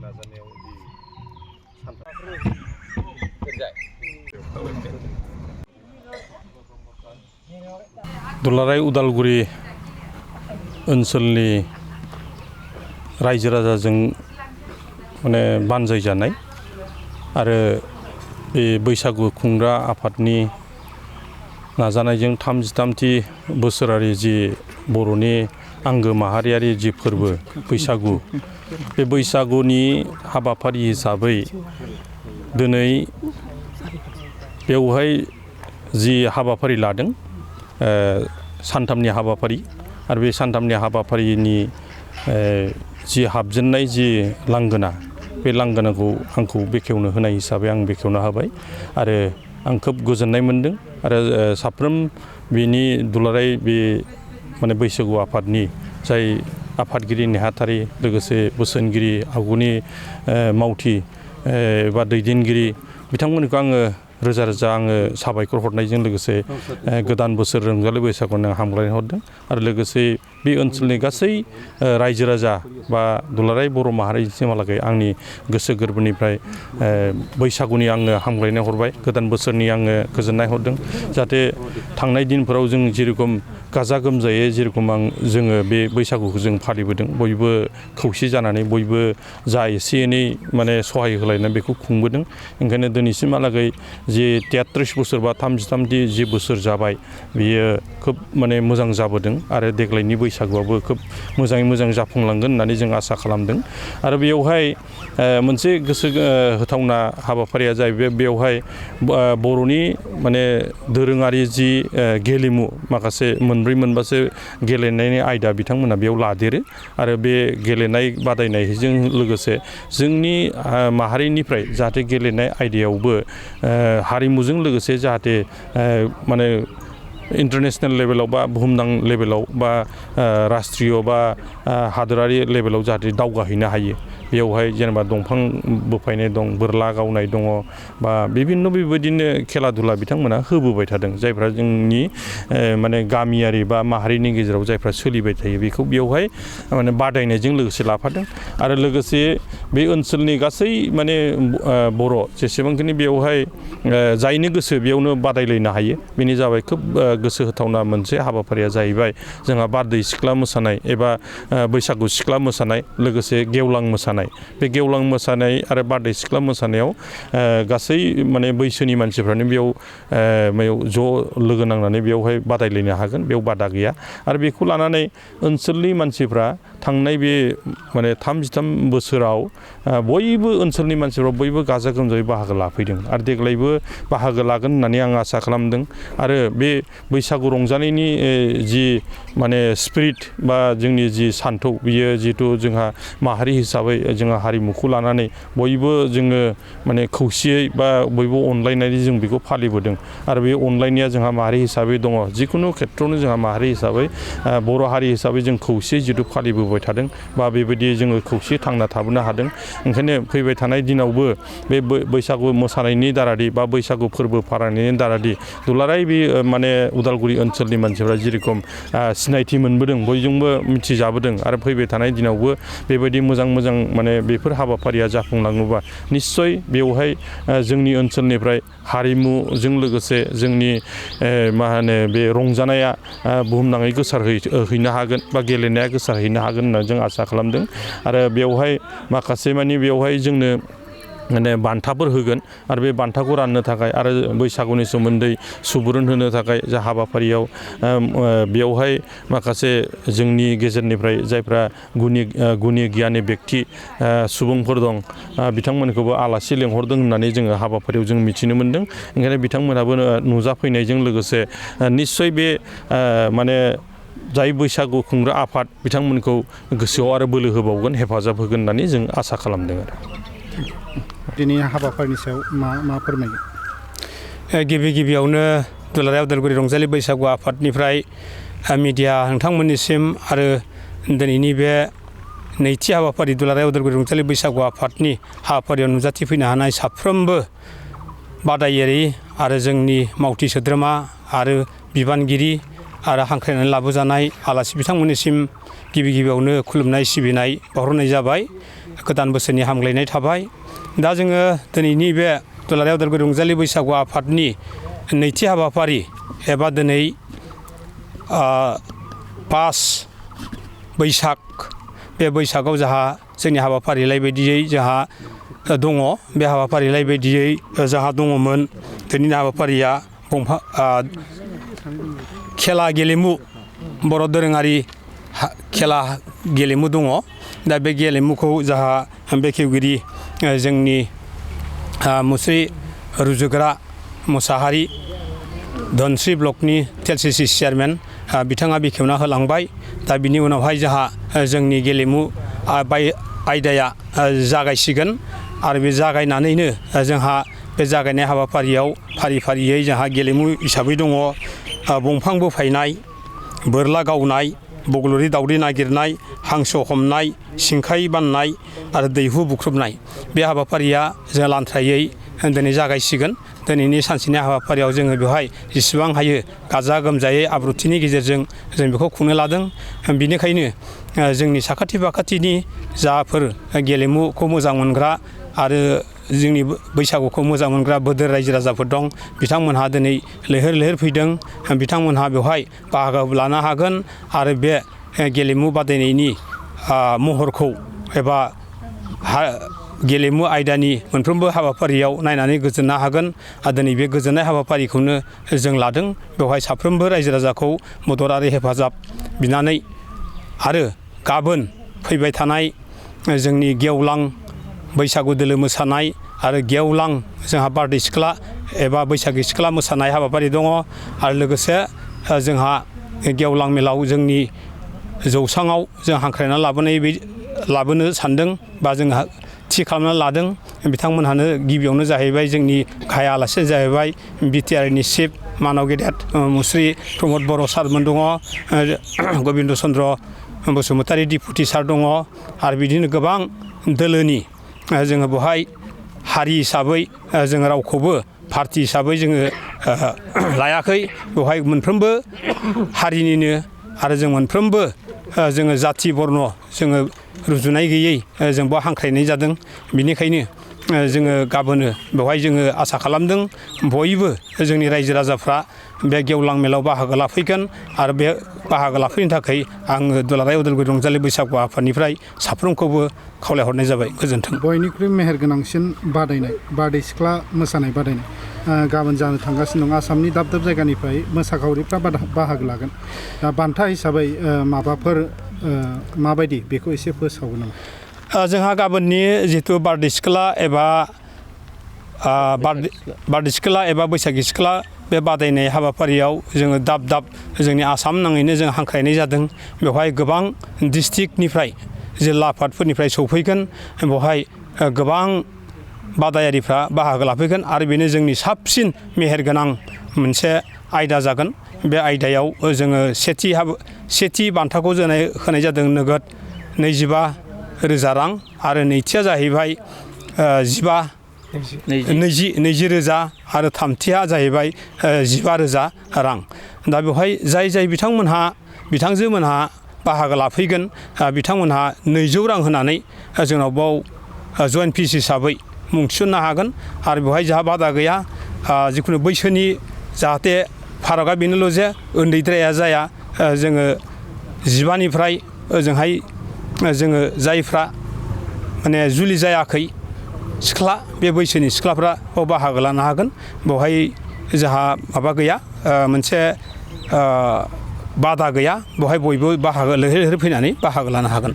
नाजानायाव दुलाराय उदालगुरि ओनसोलनि रायजो राजाजों माने बानजायजानाय आरो बे बैसागु खुंग्रा आफादनि नाजानायजों 33थि बोसोरारि जि बर'नि आंगो माहारियारि जि फोरबो बैसागु बे बैसागुनि हाबाफारि हिसाबै दिनै बेवहाय जि हाबाफारि लादों सानथामनि हाबाफारि आरो बे सानथामनि हाबाफारिनि जि हाबजेननाय जि लांगोना बे लांगोनाखौ आंखौ बेखेवनो होनाय हिसाबै आं बेखेवना होबाय आरो आं खोब गोजोननाय मोनदों आरो साफ्रोम बिनि दुलाराय बे माने बैसागु आफादनि जाय आफादगिरि नेहाथारि लोगोसे बोसोनगिरि आगुनि मावथि एबा दैदेनगिरि बिथांमोनखौ आङो रोजा रोजा आङो साबायखर हरनायजों लोगोसे गोदान बोसोर रंजालि बैसागुनो हामलायनाय हरदों आरो लोगोसे बे ओनसोलनि गासै रायजो राजा बा दुलाराय बर' माहारिसिमहालागै आंनि गोसो गोरबोनिफ्राय बैसागुनि आङो हामलायनाय हरबाय गोदान बोसोरनि आङो गोजोननाय हरदों जाहाथे थांनाय दिनफोराव जों जेरखम गाजा गोमजायै जेरखम जोङो बे बैसागुखौ जों फालिबोदों बयबो खौसे जानानै बयबो जा एसे एनै माने सहाय होलायनाय बेखौ खुंबोदों ओंखायनो दिनैसिमहालागै जि 33 बोसोर बा 33 जि बोसोर जाबाय बियो खोब माने मोजां जाबोदों आरो देग्लायनि बैसागुआबो खोब मोजाङै मोजां जाफुंलांगोन होननानै जों आसा खालामदों आरो बेयावहाय मोनसे गोसो होथावना हाबाफारिया जाहैबाय बेवहाय बर'नि माने दोरोङारि जि गेलेमु माखासे मोनब्रै मोनबासो गेलेनायनि आयदा बिथांमोना बेयाव लादेरो आरो बे गेलेनाय बादायनायजों लोगोसे जोंनि माहारिनिफ्राय जाहाथे गेलेनाय आयदायावबो हारिमुजों लोगोसे जाहाथे माने इन्टारनेशनेल लेभेलाव बा बुहुमनां लेभेलाव बा राष्ट्रीय बा हादोरारि लेभेलाव जाहाथे दावगाहैनो हायो बेयावहाय जेनेबा दंफां बोफायनाय दं बोरला गावनाय दङ बा बिभिन्न बेबायदिनो खेला दुला बिथांमोना होबोबाय थादों जायफ्रा जोंनि माने गामियारि बा माहारिनि गेजेराव जायफ्रा सोलिबाय थायो बेखौ बेयावहाय माने बादायनायजों लोगोसे लाफादों आरो लोगोसे बे ओनसोलनि गासै माने बर' जेसेबांखिनि बेयावहाय जायनो गोसो बेयावनो बादायलायनो हायो बेनि जाबाय खोब गोसो होथावना मोनसे हाबाफारिया जाहैबाय जोंहा बारदै सिख्ला मोसानाय एबा बैसागु सिख्ला मोसानाय लोगोसे गेवलां मोसानाय बे गेवलां मोसानाय आरो बारदै सिख्ला मोसानायाव गासै माने बैसोनि मानसिफ्रानो बेयाव ज' लोगो नांनानै बेयावहाय बादायलायनो हागोन बेयाव बादा गैया आरो बेखौ लानानै ओनसोलनि मानसिफ्रा थांनाय बे माने 33 बोसोराव बयबो ओनसोलनि मानसिफ्रा बयबो गाजा गोमजायै बाहागो लाफैदों आरो देग्लायबो बाहागो लागोन होननानै आं आसा खालामदों आरो बे बैसागु रंजानायनि जि माने स्पिरिट बा जोंनि जि सान्थौ बियो जिहेथु जोंहा माहारि हिसाबै जोंहा हारिमुखौ लानानै बयबो जोङो माने खौसेयै बा बयबो अनलायनानै जों बेखौ फालिबोदों आरो बे अनलायनाया जोंहा माहारि हिसाबै दङ जिखुनु खेथ्रआवनो जोंहा माहारि हिसाबै बर' हारि हिसाबै जों खौसे जिहेतु फालिबोबाय थादों बा बेबायदि जोङो खौसे थांना थाबोनो हादों ओंखायनो फैबाय थानाय दिनावबो बे बैसागु मोसानायनि दारादि बा बैसागु फोरबो फालिनायनि दारादि दुलाराय बे माने उदालगुरि ओनसोलनि मानसिफ्रा जेरेखम सिनायथि मोनबोदों बयजोंबो मिथिजाबोदों आरो फैबाय थानाय दिनावबो बेबायदि मोजां मोजां माने बेफोर हाबाफारिया जाफुंलाङोबा निस्सय बेवहाय जोंनि ओनसोलनिफ्राय हारिमुजों लोगोसे जोंनि मा होनो बे रंजानाया बुहुमनाङै गोसारहैनो हागोन बा गेलेनाया गोसारहैनो हागोन होनना जों आसा खालामदों आरो बेवहाय माखासे मानि बेवहाय जोंनो माने बान्थाफोर होगोन आरो बे बान्थाखौ राननो थाखाय आरो बैसागुनि सोमोन्दै सुबुरुन होनो थाखाय जा हाबाफारियाव बेवहाय माखासे जोंनि गेजेरनिफ्राय जायफ्रा गुनि गियानि बेक्ति सुबुंफोर दं बिथांमोनखौबो आलासि लेंहरदों होननानै जोङो हाबाफारियाव जों मिथिनो मोन्दों ओंखायनो बिथांमोनहाबो नुजाफैनायजों लोगोसे निस्सय बे माने जाय बैसागु खुंग्रा आफाद बिथांमोनखौ गोसोआव आरो बोलो होबावगोन हेफाजाब होगोन होननानै जों आसा खालामदों आरो दिनै हाबाफारिनि सायाव मा फोरमायगोन गिबियावनो दुलाराय उदालगुरि रंजालि बैसागु आफादनिफ्राय मिडिया नोंथांमोननिसिम आरो दिनैनि बे नैथि हाबाफारि दुलाराय उदालगुरि रंजालि बैसागु आफादनि हाबाफारियाव नुजाथिफैनो हानाय साफ्रोमबो बादायारि आरो जोंनि मावथि सोद्रोमा आरो बिबानगिरि आरो हांख्रायनानै लाबोजानाय आलासि बिथांमोननिसिम गिबियावनो खुलुमनाय सिबिनाय बावहरनाय जाबाय गोदान बोसोरनि हामग्लायनाय थाबाय। दा जोङो दिनैनि बे दुलाराय उदालगुरि रंजालि बैसागु आफादनि नैथि हाबाफारि एबा दिनै 5 बैसाग बे बैसागआव जोंहा जोंनि हाबाफारिलाय बायदियै जोंहा दङ। बे हाबाफारिलाय बायदियै जोंहा दङमोन दिनैनि हाबाफारिया खेला गेलेमु बर' दोरोङारि खेला गेलेमु दङ। दा बे गेलेमुखौ जोंहा बेखेवगिरि जोंनि मुस्रि रुजुग्रा मुसाहारि धोनस्रि ब्लकनि TLCC चेयारमेन बिथाङा बेखेवना होलांबाय। दा बिनि उनावहाय जोंहा जोंनि गेलेमु आयदाया जागायसिगोन आरो बे जागायनानैनो जोंहा बे जागायनाय हाबाफारियाव फारि फारियै जोंहा गेलेमु हिसाबै दङ बंफां बोफायनाय, बोरला गावनाय, बगलरि दावदै नागिरनाय, हांसो हमनाय, सिंखाय बाननाय आरो दैहु बुख्रुबनाय। बे हाबाफारिया जों लान्थ्रायै दिनै जागायसिगोन। दिनैनि सानसेनि हाबाफारियाव जोङो बेवहाय जेसेबां हायो गाजा गोमजायै आब्रुथिनि गेजेरजों जों बेखौ खुंनो लादों। बेनिखायनो जोंनि साखाथि फाखाथिनि जाफोर गेलेमुखौ मोजां मोनग्रा आरो जोंनि बैसागुखौ मोजां मोनग्रा बोदोर रायजो राजाफोर दं, बिथांमोनहा दिनै लैहोर लैहोर फैदों। बिथांमोनहा बेवहाय बाहागो लानो हागोन आरो बे गेलेमु बादायनायनि महरखौ एबा गेलेमु आयदानि मोनफ्रोमबो हाबाफारियाव नायनानै गोजोननो हागोन। आरो दिनै बे गोजोननाय हाबाफारिखौनो जों लादों। बेवहाय साफ्रोमबो रायजो राजाखौ मदद आरो हेफाजाब बिनानै आरो गाबोन फैबाय थानाय जोंनि गेवलां बैसागु दोलो मोसानाय आरो गेवलां जोंहा बारदै सिख्ला एबा बैसागि सिख्ला मोसानाय हाबाफारि दङ। आरो लोगोसे जोंहा गेवलां मेलाव जोंनि जौसाङाव जों हांख्रायना लाबोनो सानदों बा जोंहा थि खालामना लादों। बिथांमोनहानो गिबियावनो जाहैबाय जोंनि गाहाय आलासिया जाहैबाय BTRनि चिफ मानाव गेदेर मुस्रि प्रमद बर' सारमोन दङ, गबिन्द चन्द्र बसुमतारी डिपुटि सार दङ आरो बिदिनो गोबां दोलोनि जोङो बेवहाय हारि हिसाबै जोङो रावखौबो पार्टि हिसाबै जोङो लायाखै। बेवहाय मोनफ्रोमबो हारिनिनो आरो जों मोनफ्रोमबो जोङो जाथि बर्न जोङो रुजुनाय गैयै जों बेयाव हांख्रायनाय जादों। बेनिखायनो जोङो गाबोनो बेवहाय जोङो आसा खालामदों बयबो जोंनि रायजो राजाफ्रा बे गेवलां मेलाव बाहागो लाफैगोन। आरो बे बाहागो लाफैनो थाखाय आङो दुलाराय उदालगुरि रंजालि बैसागु आफादनिफ्राय साफ्रोमखौबो खावलायहरनाय जाबाय। गोजोन्थों। बयनिख्रुइ मेहेरगोनांसिन बादायनाय बारदै सिख्ला मोसानाय बादायनाय गाबोन जानो थांगासिनो दं। आसामनि दाब दाब जायगानिफ्राय मोसाखावरिफ्रा बाहागो लागोन। दा बान्था हिसाबै माबाफोर माबायदि बेखौ एसे फोसावगोन नामा? जोंहा गाबोननि जिथु बारदै सिख्ला एबा बारदै सिख्ला एबा बैसागि सिख्ला बे बादायनाय हाबाफारियाव जोङो दाब दाब जोंनि आसाम नाङैनो जों हांख्रायनाय जादों। बेवहाय गोबां डिस्ट्रिक्टनिफ्राय जिल्ला आफादफोरनिफ्राय सौफैगोन। बेवहाय गोबां बादायारिफ्रा बाहागो लाफैगोन आरो बेनो जोंनि साबसिन मेहेरगोनां मोनसे आयदा जागोन। बे आयदायाव जोङो सेथि बान्थाखौ होनाय जादों नोगोद 25,000 रां आरो नैथिया जाहैबाय 20,000 आरो थामथिया जाहैबाय 15,000 रां। दा बेवहाय जाय बिथांजोमोनहा बाहागो लाफैगोन बिथांमोनहा 200 रां होनानै जोंनाव बाव जइन्ट फिस हिसाबै मुं थिसन्नो हागोन। आरो बेवहाय जोंहा बादा गैया। जिखुनु बैसोनि जाहाथे फारागा बेनोल' जे उन्दैद्राया जाया। जोङो 15निफ्राय ओजोंहाय जोङो जायफ्रा माने जुलि जायाखै सिख्ला बे बैसोनि सिख्लाफ्रा बाव बाहागो लानो हागोन। बेवहाय जोंहा माबा गैया, मोनसे बादा गैया। बेवहाय बयबो लैहोर लैहोर फैनानै बाहागो लानो हागोन।